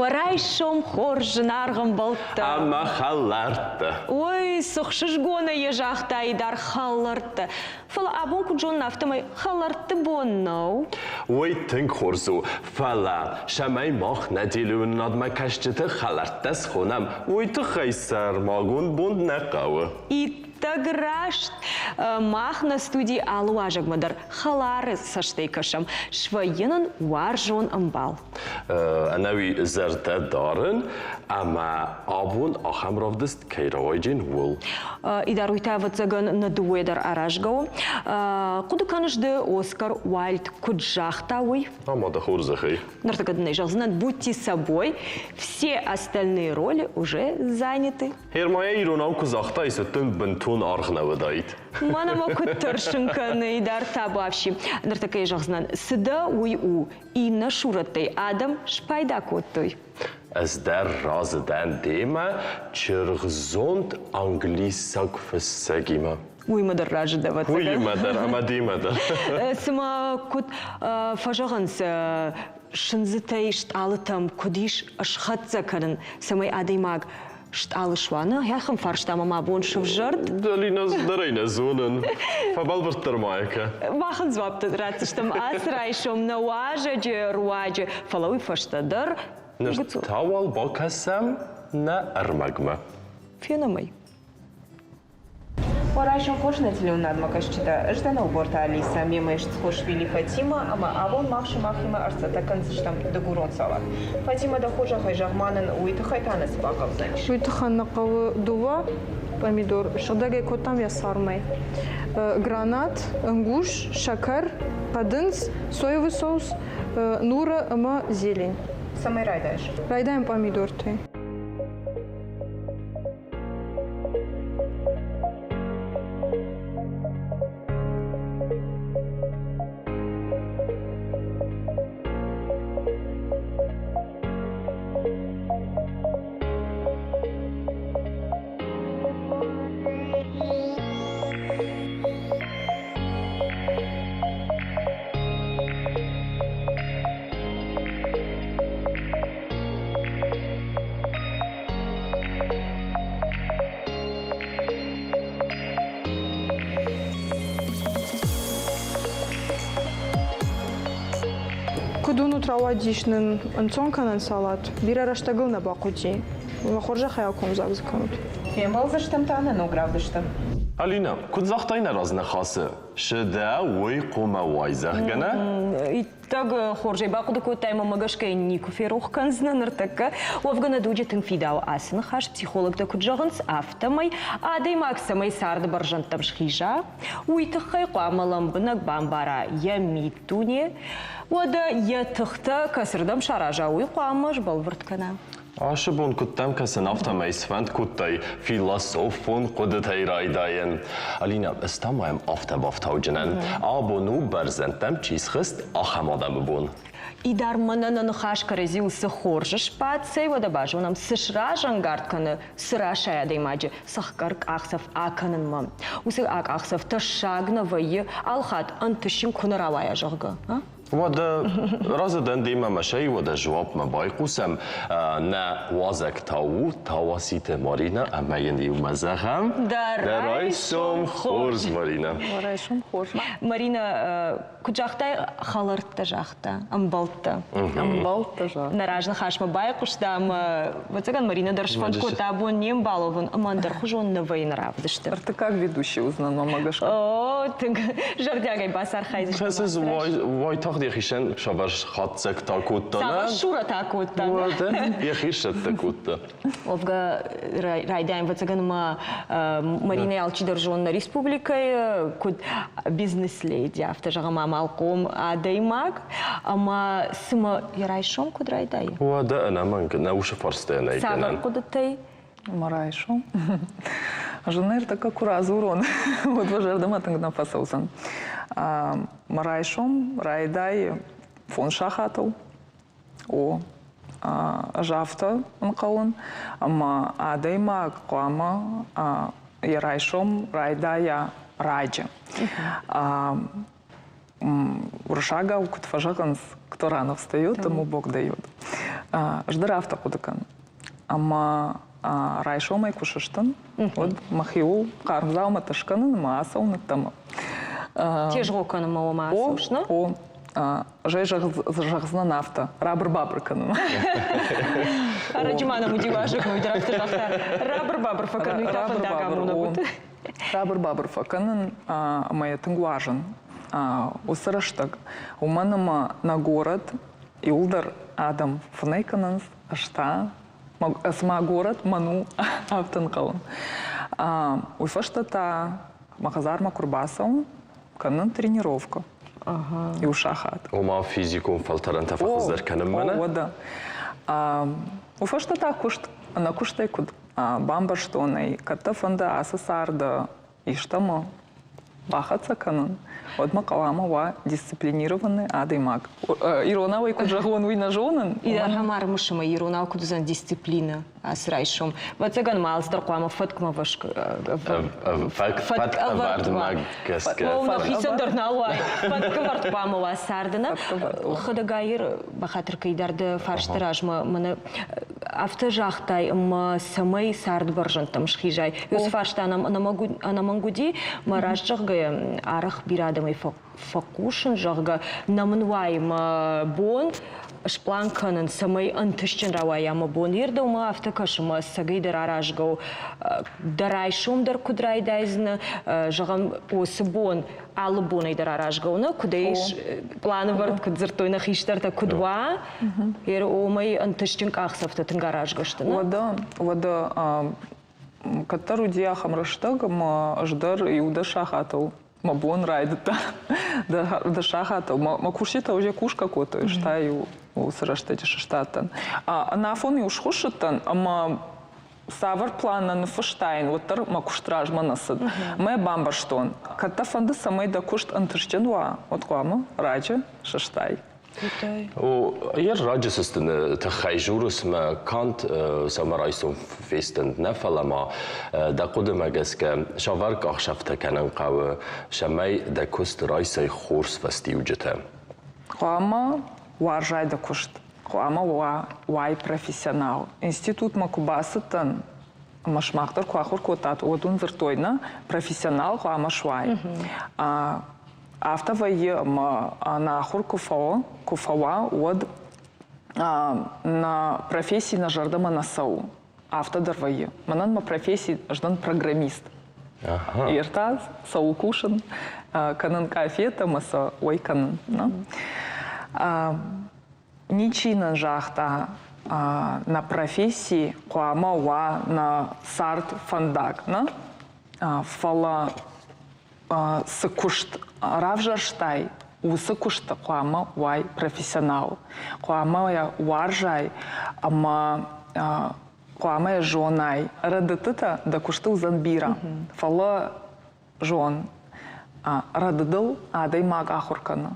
Варайшом хоржын арғын болтты. Ама халарты. Ой, сұқшыш гоны ежақта айдар халарты. Фала абон күджон нафтымай халарты боннау. Ой, тінк хорзу. Фала, шамай мах надилуын надма кашчыты халартас хонам. Ой, ты хайсар магун бонд нақауы. Таграшт мах на студии алуажак мадар халары саштейкашам швайынын варжон амбал. Анауи зарта дарын, ама абун ахамровдыст кейравайджин вул. Идар уйтават заган надуэдар аражгау. Куды канышды Оскар Уайльд куджахтауй. Ама да хорзахай. Нартагадный жалзнат, будьте собой. Все остальные роли уже заняты. Хермая иронау кузахтайсы тын бентун архнавы дайт. Манама куттыршынканы идар табавши. Нартакай жалзнат, сыда уй-у. И на шураттай адам шпайда коттой. Аздар разыдан дема чыргзонд англисак фессагима. Уймадар раждават. Уймадар, ама демадар. Сыма кут фажаганс шынзытай шталытам кудиш ашхатса карын самай адаймаг шталышваны яхым фарштамама боншыв жырт. Далина здарайна зонын. Фабалбырттар майка. Вахын звапты ратыштам асрайшом на уажаджи руаджи фалауи фаштадар. Тавал бакасам на армагма. Феномай. Варайшым хош на телеунад макашчида. Ждана уборта Алиса. Мема ишт хош вили Фатима, ама авон махши махима арцата концештам дагурон сала. Фатима да хожа хайжагманын уйты хайтаны спакав заниш. Уйты нақавы дува, помидор, шыдагай котам я сармай. Гранат, ангуш, шакар, падынс, соевый соус, нура, ама зелень. Самай райдаеш? Райдаем помидор ты. Кудуну травадишнын анцонканын салат. Бира раштагыл на бакути. Вахоржа хаяком загзаканут. Фем балзаштам таны, но гравдаштам. Алина, кудзахтайна разна хасы. Шыда уй кума вайзахгана? Итак, хоржай бакуды котайма магашкай нику ферухканзна нартака. Овгана дуджетын фидау асын хаш психологда куджаганс автомай. Адай максамай сарды баржантам шхижа. Уйтахай қуамалам бынак бамбара ямитуне. Ода ятыхта касырдам шаража уй қуамаш балвырткана. Ашыбон куттам касын автомай свант куттай философон кудытай райдайын. Алина, истамаем автабафтауджинан. Абону барзантам чизхыст ахамадамы бун. Идар мананын хаш каразился хоржа шпацей, вода бажунам сышра жангартканы сыра шаядаймаджи сахкарк ахсав аканын мам. Усы ак ахсав ташагна вайы алхат антышим кунаралая жагга. وده رازدن دیما مشی وده جواب مبای قسم نه وازک تاوسیت مارینا اما یندی مزخم درایشم خورز مارینا Варайшым хош. Марина, куджахтай халыртта жахта, амбалтта. Амбалта жа. Наражна хашма бай куштам, вацаган Марина даршфан котабун нем баловын, амандар хужон на войнрав дышты. Ты как ведущий узнал, Магашка? О, ты жардягай басар хайзиш. Хасыз вай тагдихишен шабаш хатсек такутта. Сама шура такутта. Вода яхишет такутта. Овга райдаем вацаган Марина ялчи держонна республикой, куд бизнес-леди, автожага мамалком адаймак, ама сыма ярайшом куд райдай. Вода она манка науша фарстена Сама икенен. кудытай. Марайшом. Жонер така куразы урон. Вот важардама тыңгна фасаузан. Марайшом райдай фон шахатыл. О жафта нқаун. Ама адайма қуама ярайшом райдая раджа. Уршага, у кутфажаган, кто рано встает, тому Бог дает. ждырафта кудыкан. Ама райшомай кушыштын, вот махиул кармзаума тышканын маасауны тама. Теж роканы маума асушна? О, жай жағызна нафта, рабыр-бабыр канын. Араджимана мудиважык мой директор жақта. Рабыр-бабыр факану итафын дагамуна бұд. Рабыр-бабыр факанын мая тыңгуажын. Усырыштық. Уманыма на город и улдар адам фнейканын ашта. Сма город ману автын қалын. Уйфашта та махазарма курбасаун канын тренировка. И ушахат. وما فيزيكم فلترن تفخزر كنم منا. О, да. Уфашта та кушт, она куштай куд бамбаштоной, ката фанда асасарда, и штама бахаться канын. Вот макалама ва дисциплинированный адаймак. Иронавай куджагон винажонын. И да хамар мушыма иронав кудузан дисциплина асрайшом. Вацаган малстар куама фаткма вашка. فات أبارد ما كسك. Мауна хисандар налай. Фатка варт памова сардына. Хыда гайыр бахатыр кайдарды фарштыражма мына автожахтай ма самай сард баржантам шхижай. Юс фарштанам анамангуди маражжыгы арах бирадамай факушын жагы намынвай бонд шпланканын самай антышчын раваяма бон ерді ума автокашыма сагайдар аражгау дарай шумдар кудрайдайзны жағам осы бон алы бонайдар аражгауны кудайш планы бард кудзыртойна хиштарта кудва ер омай антышчын кахсафта тынгаражгаштыны. Вада каттару диахам раштаг ма ждар иуда шахатау. Ма бон райдыта да шахатау. Ма курсита уже кушка коты штаю усыраштати шаштаттан. На фоне уж хушаттан, ама савар плана на фаштайн, вот тар ма куштраж манасад. Ма бамбаштон. Катта фанды самай да кушт антырштенуа. Вот куама раджа шаштай. Hier raadjesisten te gijzures me kant samarijsum feestend nefala ma da kudem geske shavark achshafte kennen qawe shamay da kust raisay khurs festiujete. Куама уаржай да кушт. Куама уай профессионал. Институт макубасытан машмахтар куахур котат одун зыртойна профессионал куама швай. Автовые на ахур куфава от на профессии на жардама насау. Автодарвые. Манан ма профессии ждан программист. Иртаз сау кушан канан кафета маса ой канан. Ничина жахта на профессии куама ва на сарт фандак. Фала сыкушт равжарштай усыкушта куама вай профессионал. Куама я варжай, ама куама я жонай. Радытыта да кушты узанбира. Фала жон. Радыдыл адай маг ахуркана.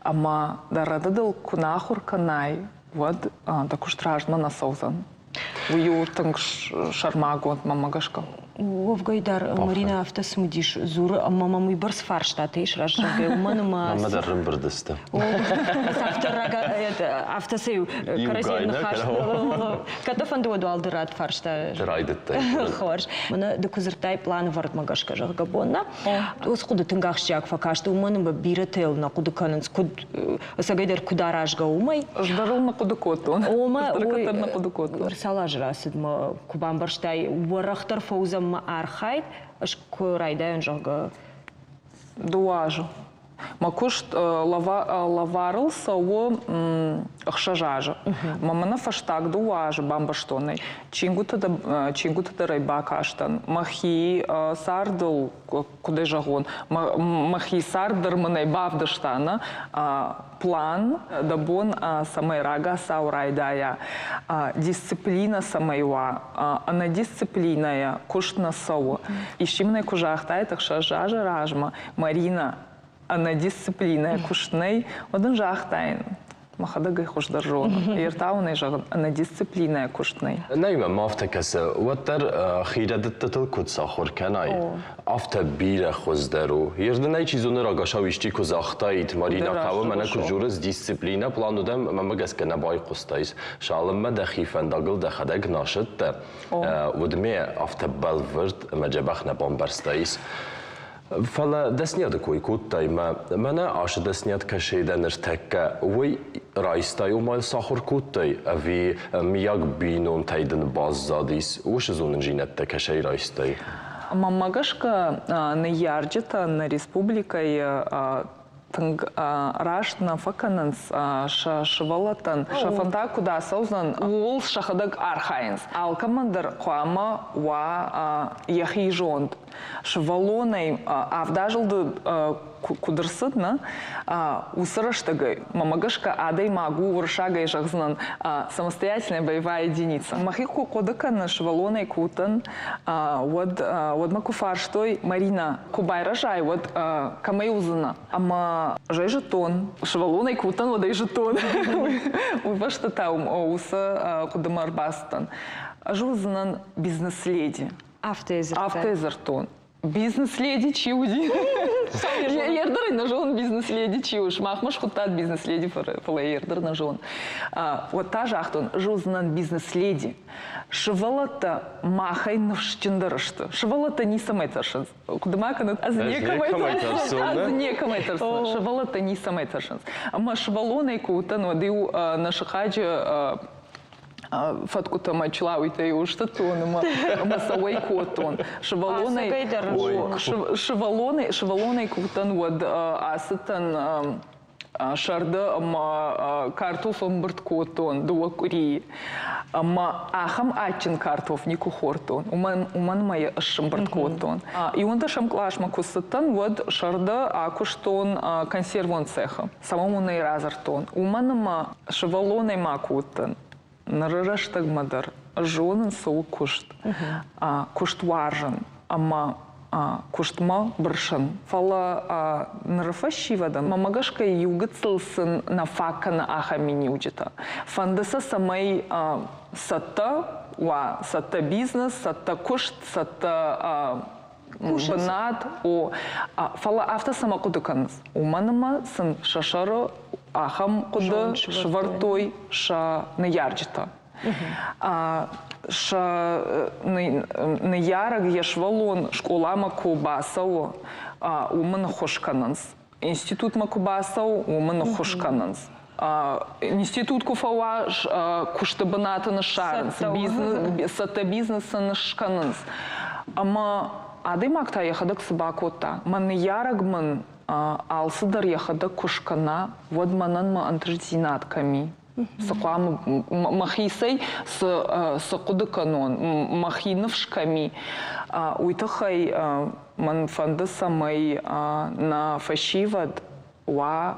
Ама да радыдыл куна ахурканай. Вот да куштражма на соузан. Ую тынг шармагу мамагашка. Вовгайдар Марина автосмудиш зур мамамы барс фарштатыш рашжага уманыма. Мама даррым бірдісті. Автосею каразельны хашты. Катафанды оду алдырат фаршта. Райдыттай. Хорш. Мына декузыртай планы вартмагашка жага бонна. Ос худы тынгахшчак факашты уманыма биретел на куды канынс куд сагайдар кударажга умай. Ждарыл на куды коту. Ома ой. На куды коту. Салажрасыдма кубамбарштай варахтар фаузам архайт шкурайдай жога дуажу. Макушт лаварыл сау ахшажажа. Мамана фаштаг дуажу бамбаштоной. Чингута да райба каштан. Махи сардыл куды жагон. Махи сардар манай бавдаштана. План да бон самай рага саурайдая. Дисциплина самайва. Она дисциплиная куштна сау. Ищимная кужахтай ахшажажа ражма. Марина она дисциплина кушней один жахтайн. махадагай хождаржон. Ертауны жағын ана дисциплина куштный. Найма мафтакасы ваттар хирадаттатыл кутсахор канай. Афта бира хоздару. Ерденай чизуны рагашавишти кузахтайт Марина кавы мана кужурыз дисциплина планудам мамагас кана бай кустайс. Шалымма дахифан дагыл дахадаг нашытта. Удме афта балвырт маджабахна бомбарстайс. فلا دسنيات كوي كوتاي ما عاش دسنيات كشيدا نرتكا وي رايستاي ومال صاخر كوتاي أفي مياق بينون تايدن بازاديس وش زون جينات كشي رايستاي ماماغاشكا نيارجتا на республикой рашна факананс шавалатан шафанта куда сознан ул шахадаг архайнс ал командир қуама ва яхижонд шавалонай авдажылды кудырсыдна усырыштагы мамагашка адай магу выршагай жагзнан самостоятельная боевая единица махику кодыкан шавалонай кутан вот макуфарштой Марина кубайражай вот камеузына ама жай жетон шавалонай кутан водай жетон вашта таум уса кудамарбастан ажузнан бизнес-леди автоезертон бизнес-леди чиуди. Ердер на жон бизнес-леди чиуш. Махмаш хутат бизнес-леди фала ердер на жон. Вот та жахтон жузнан бизнес-леди. Шевалата махай навштендершта. Шевалата не самайтершенс. Кудамаканат азне камайтершенс. Шевалата не самайтершенс. Ама шевалонай кутан вадиу на шахаджи фаткута мачлауите и уштатон, масауей котон. Шевалоны кутан вот асатан шарда ама картофом бырт котон дуакури. Ама ахам ачин картоф не кухортон. Уман моя ашам бырт котон. И он дашам клашма кусатан вот шарда акуштон консервон цеха. Самому найразартон. Уманама шевалоны макутан. Нарыраштаг мадар жонын сол кушт, кушт варжын, ама куштма быршын. Фала нарыфашивадан мамагашка югыцылсын на факана аха миниуджита. Фандаса самай сатта бизнес, сатта кушт, сатта бынат. Фала авто сама кудыканыз. Уманама сын шашары ахам куды швартой ша наярджита. Ша наяраг ешвалон школа макубасау уман хошкананс. Институт макубасау уман хошкананс. Институт куфауа куштабаната на шарнс. Сата бизнеса на шкананс. Ама адый макта яхадак сабакота. Ман наяраг ман алсыдар яхада кушкана вот мананма антрзинатками. Саклам махисей с кудыканон махиновшками. Уйтахай ман фанда самай на фашивад ва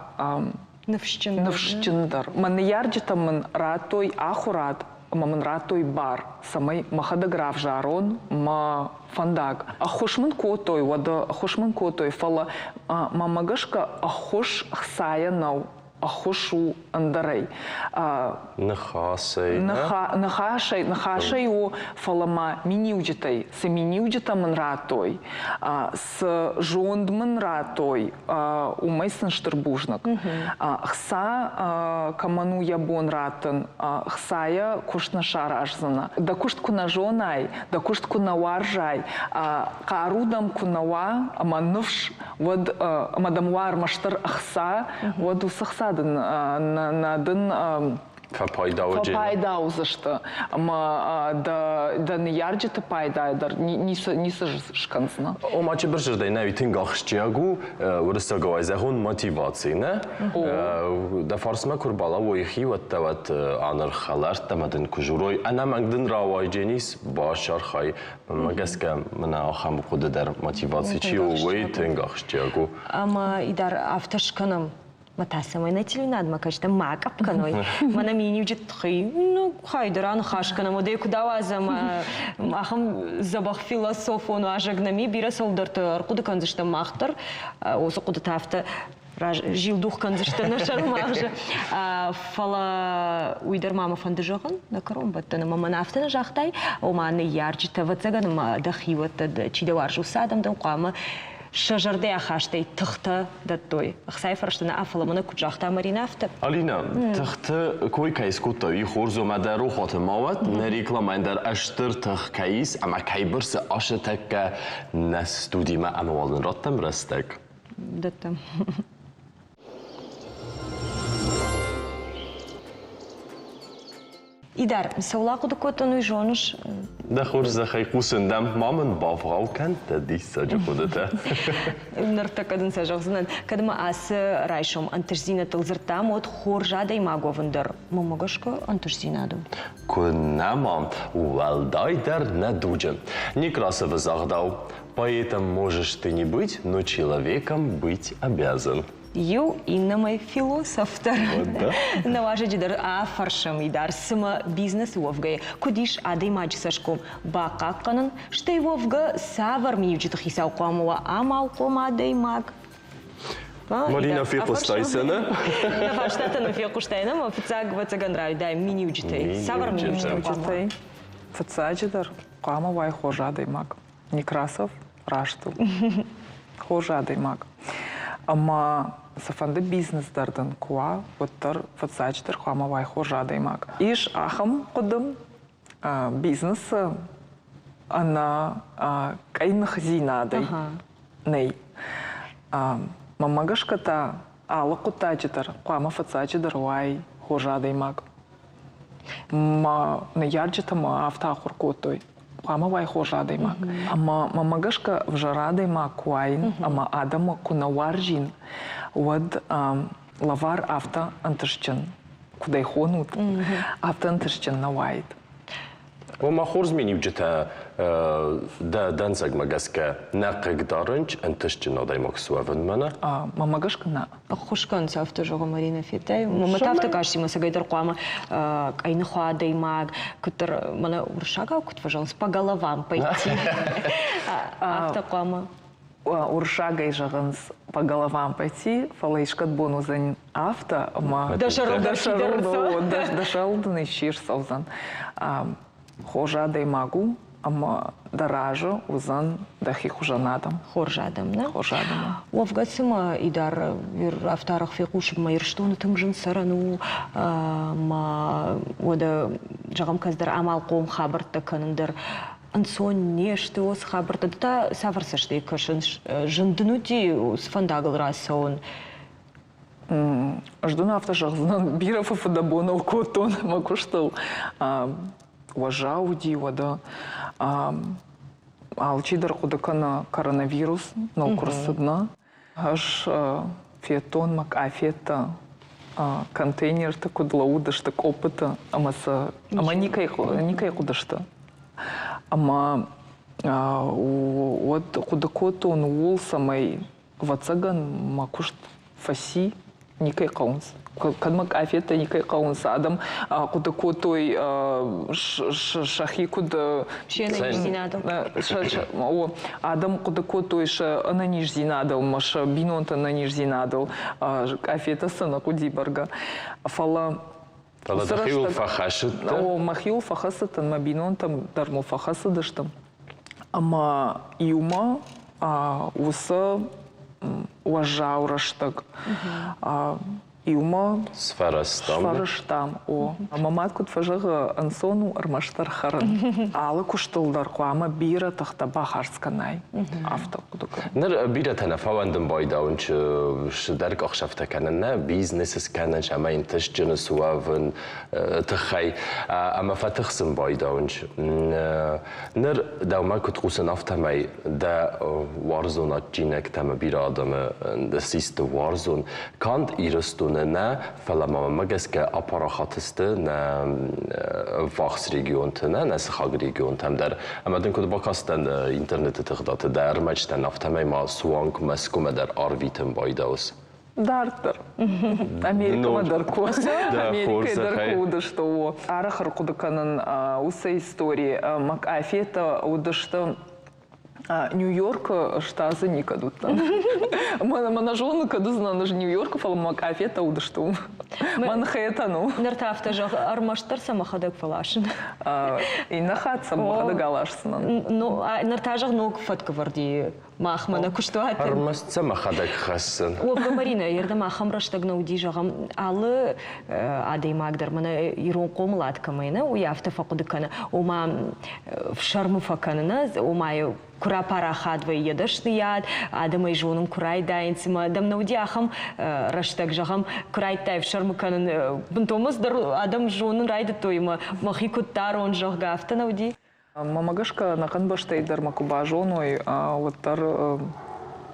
навщендар. Ман ярджита ман ратой ахурат. Маман ратой бар, самай махадаграф жарон, ма фандаг. Ахошман котой, вада ахошман котой, фала мамагашка ахош хсая нау, ахошу андарей. Нахашай у фалама миниуджитай, с миниуджитаман ратой, с жондман ратой, у майсан штырбужнак. Хса каману ябон ратан, хсая кушна шаражзана. Да кушт кунажонай, да кушт кунаваржай, карудам кунава, аманувш, вот мадамвар маштар хса, вот усахса надын Фапайдаузашта, ама да не ярджита пайдайдар, не сажышканзна. О мачи біржірдай навитин гахшчиагу, урыстагавай зәғун мотивации, не? Да фарсма курбала ойхи ваттават анархалар тамадын кужурой, ана маңдын равай дженис башар хай, магаска мана ахам кудыдар мотивации чи овай тин гахшчиагу. Ама идар автошканам. Матасамай на теленад макачта макапканой. Мана мини уджит хай, ну хайдеран хашкана моде кудавазам ахам забах философ он ажагнами бира солдартар куда канзышта махтар осы куда тафта жил дух канзыштаны шармағжы. Фала уйдар мама фанды жоғын, накаром баттаны мама нафтаны жақтай, оманы ярджи тавацаган ма дахиватты чиде варжу садамдан қамы шажарды ахаштай тұқты даттой. Ақсайфарштаны афаламаны күджақта маринафты. Алина, тұқты кой кайс күтті үй хорзу мәдәру хоты мауат, не рекламайндар аштыр тұқ кайс, ама кайбірсі ашы тәкке нәс студима ама валдын раттам растек. Даттам. Идар, саулақуды көтін үй жоныш? Да хорза хай кусындам мамын бавғау кәнті дейсі жүкудыты. Нұртықадын сажақсынан. Кәдімі асы райшым антышзина тылзыртам, от хоржадай маговындар. Мамагашка антышзинадым. Күннама увалдайдар на дуджа. Некрасово захдау. Поэтому можешь ты не быть, но человеком быть обязан. Ю иннамай философтар. Да? Наважа джидар афаршам идар сыма бизнес вовгай. Кудиш адай маджисашком бақаққанын, штай вовга савар миюджиты хисау қамуа амал қом адай маг. Марина фиқустайсына? Нафаштатаны фиқустайна, ма фицаг вацагандрай, дай миниюджитай. Савар миниюджитай. Фацаджидар қама вай хожадай маг. Некрасов рашту. Хожадай маг. Ама сафанды бизнесдерден куа, оттар фацадждер қама вай хожадай маг. Иш ахам қудым бизнесі ана кайнық зинадай. Ней. Мамагашката алы құтадждер қама фацадждер вай хожадай маг. Ма неярджита ма автахур котой. Қама вай хожадай маг. Ама мамагашка вжарадай маг куайн, ама адама кунаваржин. Вад лавар авто антышчын. Кудай хонут. Авто антышчын навайд. Ома хорз миниюджита да данцаг магаска нақыгдарынч антышчын адай максуавын мана? Мамагашка на. Хушкан сафты жоғы Марина фитай. Маматафты кашти маса гайдар қуама айны хуадай маг, күтір мана уршага күт, пожалуйста, по головам пойти. Авто қуама. Уршагай жағыныз по головам пойти, фалайшкат бонузан авто, ама дашалдын ишир саузан. Хожадай магу, ама даражы узан дахи хужанадам. Хоржадам, да? Хожадам. Уавгасыма идар автарах фекушим майыр штоны тымжын сарану, ма ода жағам каздар амал қом хабыртты канындар. Ансон нешті ос хабыртты да саварсашты кашын жындынуди сфандагыл расауын. Ждун авто жағзынан биров фадабонал котон макуштал. Уважауди, вода. Алчидар кудакана коронавирус, на курсадна. Аж фиатон мак афета контейнер так удлаудаш так опыта, ама никай кудашта. Ама вот кудакото он ул самай вацаган макушт фаси никай каунс. Кадмак афета никай каунс адам кудакотой шахи куда Шена нижзинадал. Адам кудакотой ша на нижзинадал, маша бинонта на нижзинадал, афета сана кудибарга. Фала Махил фахашыт. Махил фахасыт, ма бинонтам дарму фахасыдыштым. Ама иума уса уважаурыштык. Иума сфараштам. Мамат кут фажага ансону армаштар харан. Алы куштылдар куама бира тахта бахарсканай. Авто кудука. Нер бира тана фавандым байдаунч шдарк ахшафта канана бизнес канан шама инташ жыныс уавын тахай ама фатахсым байдаунч. Нер даума кут кусан автамай да варзон атчинек тама бира адамы да систы варзон канд ирастун نه فلما مگس که آپاراخاتسته نه واخس ریگیون نه نه سخاگ ریگیون تام در اما دن کد باکاستن اینترنت تخدات در مجتن افتمای ما سوانک مسکوم در آرویتم بایداوس Дартер. Америка мадарко. Америка дарко удашто. Арахар кудаканан уса истории. Мак афета удашто Нью-Йорк штазы не кадут. Мана жоны каду знаны ж Нью-Йорк, фалма кафе тауды шту. Манхэттену. Нартафта жақ армаштар самахадак фалашын. И нахат самахадак алашсынан. Ну, нарта жақ ног фатка варди махмана куштуаты. Армаст самахадак хасын. Овга Марина, ерді махам раштагна уди жағам алы адай магдar мана ирон қомылатка майна, уяфта фақудыкана. Ома в шарму факанына, омай кура пара хадвай едашны яд, адамай жонын курай дайынсыма, дамна уди ахам раштаг жағам курай тай в шарму канын. Бунтомыз адам жонын райды тойма, махи куттар он жақ гафтана уди. Мамагашка нақан баштайдар макуба жоной, оттар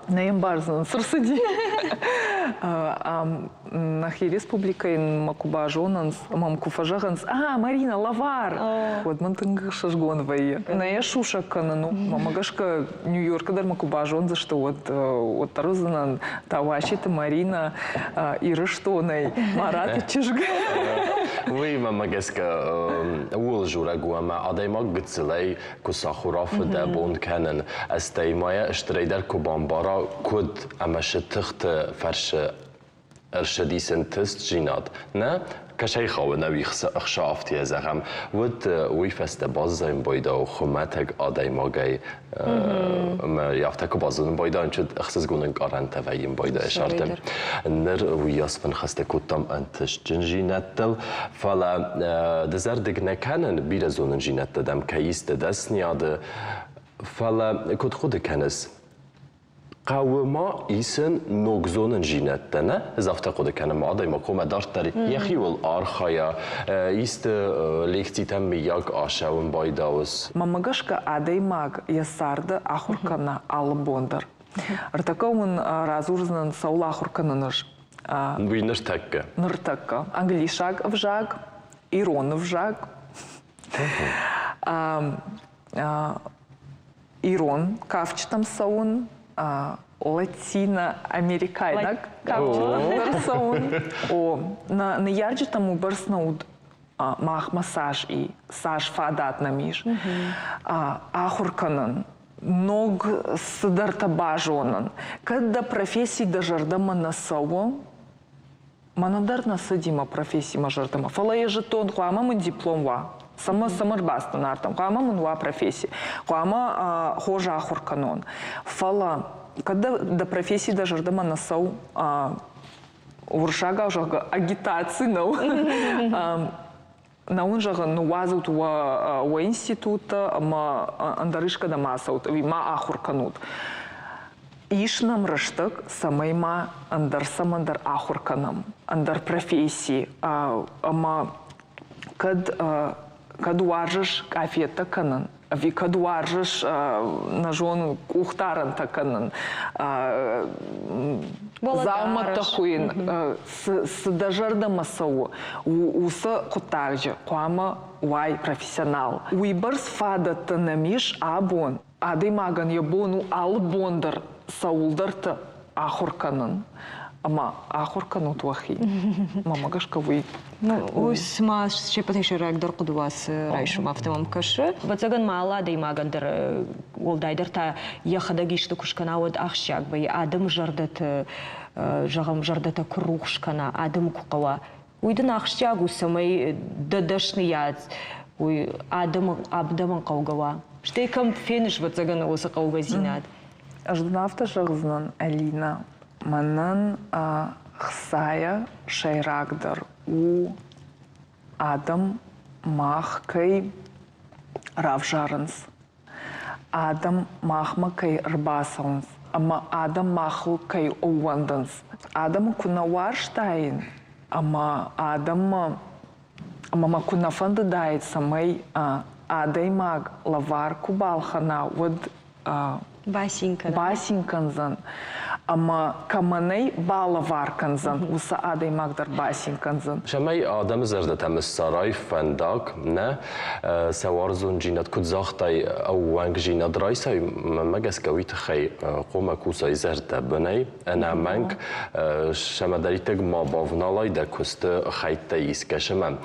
наем барзан сырсыди. Нахи республикайн макуба жонанс, мам куфажаганс, Марина, лавар. Вот мантынг шашгон вайе. Ная шуша канану, мамагашка Нью-Йорка макуба жон, за что вот тарузанан тавашита Марина ирыштонай Марат чижга. Вы мамагашка улжурагу, ама адаймак гыцелай кусахурафы да бон канан. Астаймая штрейдер кубамбара куд амашытыхты فرش ارشدی سنتست جینات نه کشای خواه نوی اخشافتی از هم ود وی فست باز زایم بایدا و خمتگ آدای ماگای یافتک و بازون بایدا انچود اخصاص گونن گارنت ویم بایدا اشارتم نر وی اسفن خسته کتام انتش جن جینت دل فلا دزردگ نکنن بیر زونن جینت دادم که ایست دست نیاده فلا کد خود کنس قوما ایسن نوگزون جینت نه زفته خود کنه ما آدای مقوم داشت داری یخی ول آرخایا ایست لیکتی تم میاگ آشاون بایداوس مامگاشکا آدای ماگ یسارده آخر کنه آلبوندر ارتکاون رازورزنن سول آخر کنه نش وی نرتکه نرتکه انگلیشاگ وجاگ ایران وجاگ ایران کافچتم سون Латино-америкайна капчылар о на ярджи тому барснауд мах массаж и саж фадат намиш ахурканан ног сыдарта бажонан когда профессии дажардама насаво манадар насадима профессии мажардама фалая жетон хуамамын диплом ва самарбаста нартам хуамамын ва профессии хуама хожа ахурканон фала когда до профессии дажардама насау уршага уже агитации на он же нуазут у института ма андарышка да масаут ма ахурканут ишнам раштак самайма андар самандар ахурканам андар профессии ама kad uarješ kafeta kanan vi kad uarješ na žonu ухтаран таканан залма тахуин с дажарда масау уса котарджа куама уай профессионал уйбарс фада танамиш абон адой маган ябону албондар саулдарта ахурканан ама ахуркану твахи мамагашка вы وسما شبتش راك در قدواس رايشو ما فتمام كشه بتزغن مالا دي ما قدر ولدايدر تا يخدغيش تكشكنا ود اخشاك بي ادم جردت جغم جردت كروخشكنا ادم كقوا ويدن اخشاغو سمي ددشنيات وي ادم ابدمن قوغوا штекам фениш бتزغن осы قوغزинат ажднафта жагзнан алина манан хсая шайрагдар у Адам махкай равжаранс. Адам махмакай рбасанс. Ама Адам махлкай оуанданс. Адам кунаварштайн. Ама Адам кунафанда дайт самай адай маг лавар кубалхана вот басинканзан. Ама каманей балаварканзан уса адай магдар басинканзан. شمای آدم زرده تمس سرای فندق نه سوارزون جینات کد زاختای او ونگ جینات رایسای مگس کویت خی قوم کوسای زرده بنی انا منگ شما دریتگ ما باونالای دکست خیت ایسکشم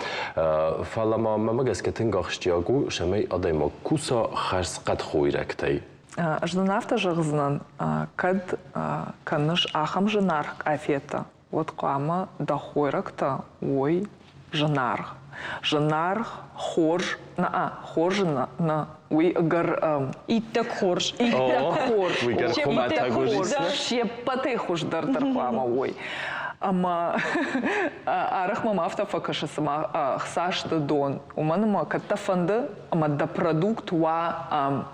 فلا ما مگس کتنگ آخشتیاگو شمای آدم کوسا خرس قد خوی رکتی ждынавта жағызынан кәд каныш ахам жынарх афета. Вот қама да хойракта ой жынарх. Жынарх хорж на уй гар Иттак хорж. Уй гар комата гожисна. Шеппаты хуждар тархама ой. Ама арах мама автофакаша сама хсашта дон. У мене ма катта фанды ама да продукт ва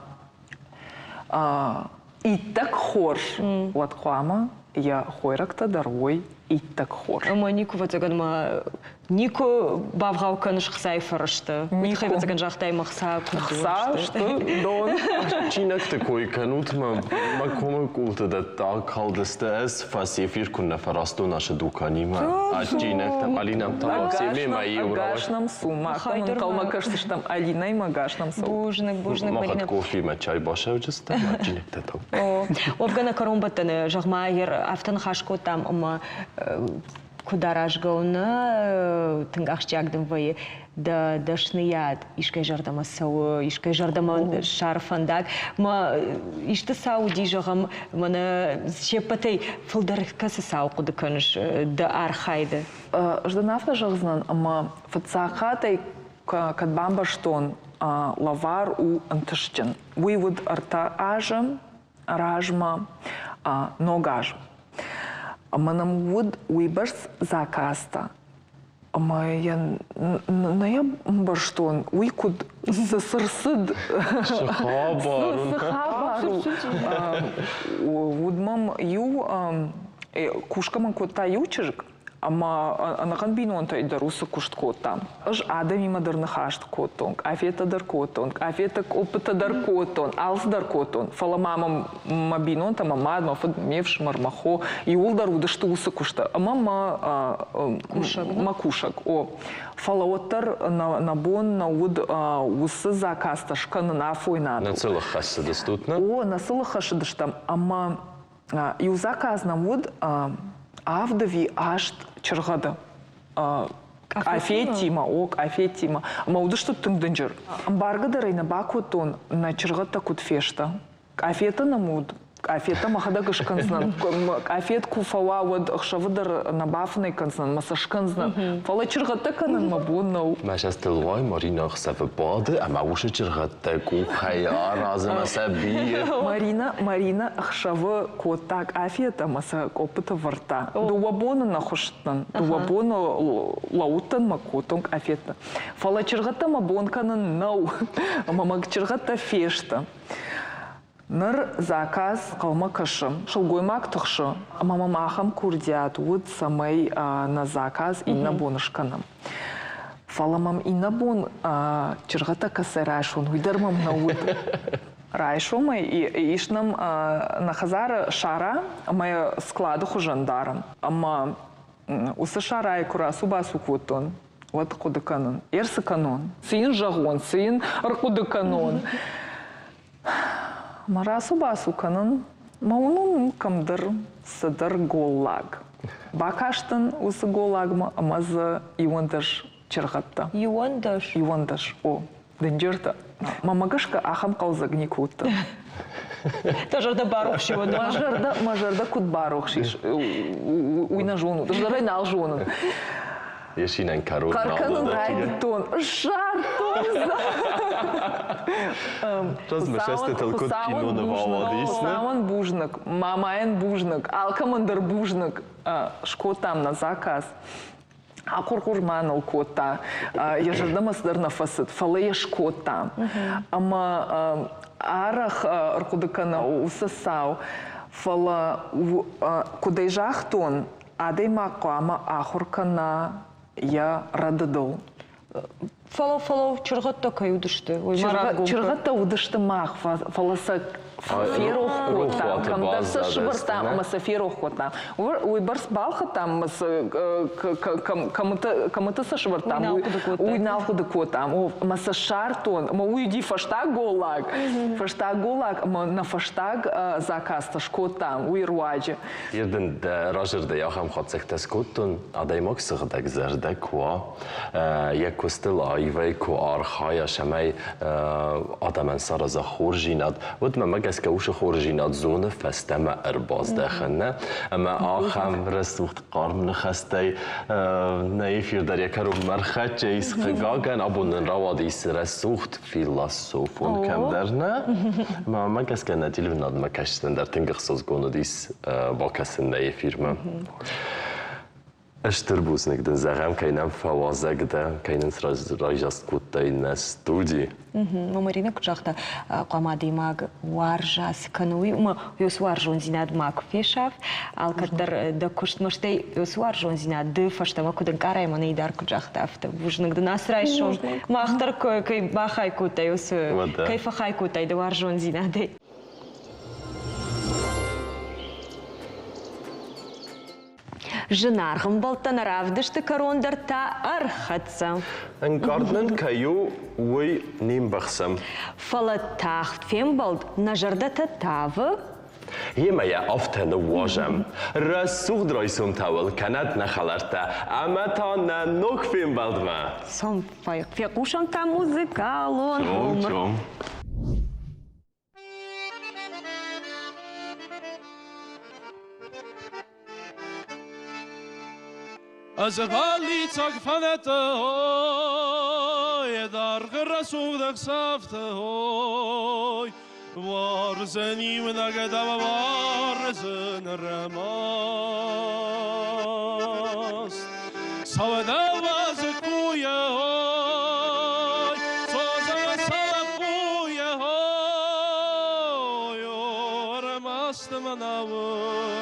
иттак хорж. Вот қама я хойракта дарой иттак хорж. Ама нику ватаган ма нику бавгау каныш хсай фарышты. Нику ватаган жахтай махса Хса, что дон. Чинак такой канут ма кома култа да так халдестес фасифир кунна фарасту наша дуканима. А чинак там алинам там всеми мои уравай. Агашнам сума. Там калма кажется, что там Алина и магашнам су. Бужник, Махат Марина. кофе ма чай баша уджаста, а чинак татау. Овгана карумбатаны жағмайыр автын хашко там ама кударажгауна тыңгақшчагдың вайы да дашныяд ишкай жардама сауы, ишкай жардама шарфандак. Ма ишті сау дижағам мана шеппатай фылдарықкасы сау құды көніш да архайды. Ждынафта жағызынан, ама фатсақатай кадбамба штон лавар у антышчын. Вывод арта ажым, ражма, ногажм. Манам вуд уйбарс закаста. Ама я баштон уйкуд сырсыд сыхабару. Вудмам ю кушкаман кота ючыжык. Ама анаған бинон той дарусы кушт котам. Ыж адам има дырнахашт котонг, афета дар котонг, афетак опыта дар котон, алс дар котон. Фала мама бинон там амад, мафад мевш мармахо, и ул дар удашты усы кушта. Ама макушак. О, фала оттар на бон на уд усы закаста шканы на фойнады. На целых хассы доступно? О, на целых хассы доступно. Ама и у заказ на уд авдави ашт чырғады. Афетима, ок, афетима. Ама удышты түңдінжір. Амбаргы дарайна бакотон на чырғатта кут фешта. Афета на муд. Афета махада гышканзнан. Афет куфала вад ахшавыдар на бафнай канзнан, масашканзнан. Фала чырғатта канан мабоннау. Мәшәс тылғай Марина қысапы бады, ама ушы чырғатта кухая разыма сәбие. Марина ахшавы котак афета маса опыта варта. Дуабоны нахуштан, дуабоны лауттан макотонг афета. Фала чырғатта мабонканан нау, ама чырғатта фешта. Ныр заказ қалма кышым. Шылгоймак тұқшы. Мамам ахам курдят уд самай на заказ инна бонышканым. Фаламам инна бон чырғата касы райшон. Уйдармам на уд. Райшомай и ишнам на хазары шара май склады хужандарым. Ама усы шарай кура субасу квотон. Вот куды канон. Ерсы канон. Сыйын жағон, сыйын ыркуды канон. Марасу басу канын, маунун камдыр сыдыр голлаг. Бакаштын усы голлагма амазы ивандыш чырғатта. Ивандыш, о, дынжырта. Мамагышка ахам қалзагни кутты. Тажарда барух шиво. Мажарда кут барух шиш. Уйна жону, тажарайна ал жону. Ешинен карут Карканын райдытон, жартон. Размешесте толкот киноны валадисны. Хусаман бужнак, мамаен бужнак, алкамандар бужнак. Шкотам на заказ. Акуркурманал кота. Ежардамасдар на фасад. Фалея шкота. Ама арах аркудакана усасау. Фала кудай жахтон. Адай мақама ахуркана я радыдыл. Фало чырғатта кай удышты. Чырғатта удышты мақ. Фаласа ферох кота. Камдасы шыбырта, маса ферох кота. Уйбарс балха там, камытысы шыбырта. Уйналқуды кота. Маса шартон. Уйди фаштаг голлаг. Фаштаг голлаг. На фаштаг закаста шкота. Уйруаджи. Ерден ражырды яхам қатсектес коттон. Адай максығыдаг зәрді куа. Як стил айвай ку архая шамай адамен сараза хоржинад. Вот мамага کس که اوش خورجینات زونه فستمه ارباز دخنه اما آخم رسوخت قارم نخسته نایفیر در یکر مرخد جیس خگاگن ابون روادیس رسوخت فیلاسوفون کم درنه ما کس که ندیل و ناد مکشتن در تنگ خصوص گونه دیس با کس نایفیر من اشتر بوز نقدن زغم كاينام فوازق ده كاينن راجست كوتاي نستودي ممرينا كجاختا قاما ديماغ وارجاس كانوي وما يسوار جون زيناد ماك فيشاف الكتر دا كشت مشتي يسوار جون زيناد دو فشتا ما كودن كاراي من يدار كجاختا افتا بوج نقدن اسرايشون ما اختر كي باخاي كوتاي يس كيف خاي كوتاي دوار جون زيناد Женархам балтан равдышты корондер та архатса. Enkartnen kayu wei neem baxsam. Фалатахт фембалд нажарда татавы. Hema ya aftene wajam. Rasug draisum tawel kanat nakhalarta. Ama ta na nok film baldma. Сам фекушам та музыкалон. Чом. از غالی تاک فنت های در رسول دک سفت های وارزنی و نگد و وارزن رماست سودا واز کوی های سوزن سب کوی های رماست من نون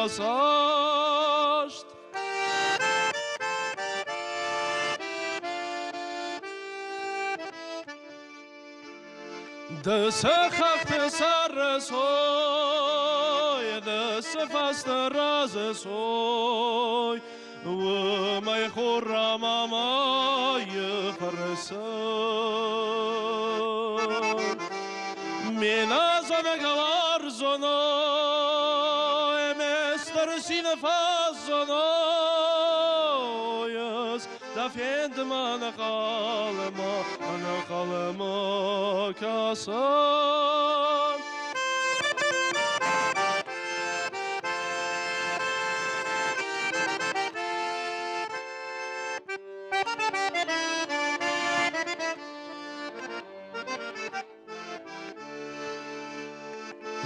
masasht de se khafte sarsoy de se fast razoy و may khurram ma yfarsan min azam gavar zono سینه فازنایس دفند من قلما کسان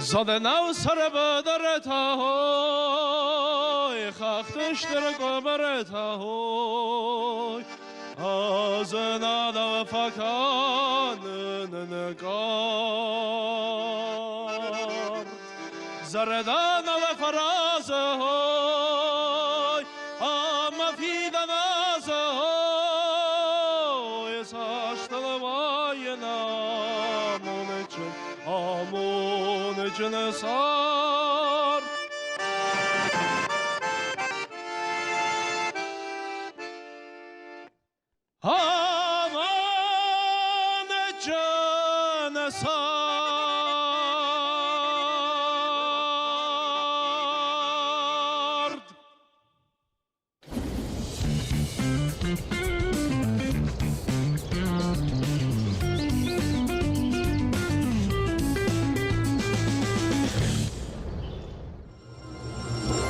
زده نو سر بدرت های خختش در قبرت های از نادو فکان نگار زردان و فراز های اما فیدن از های ساشتن وای نامون چن آمون جنسار آمون جنسار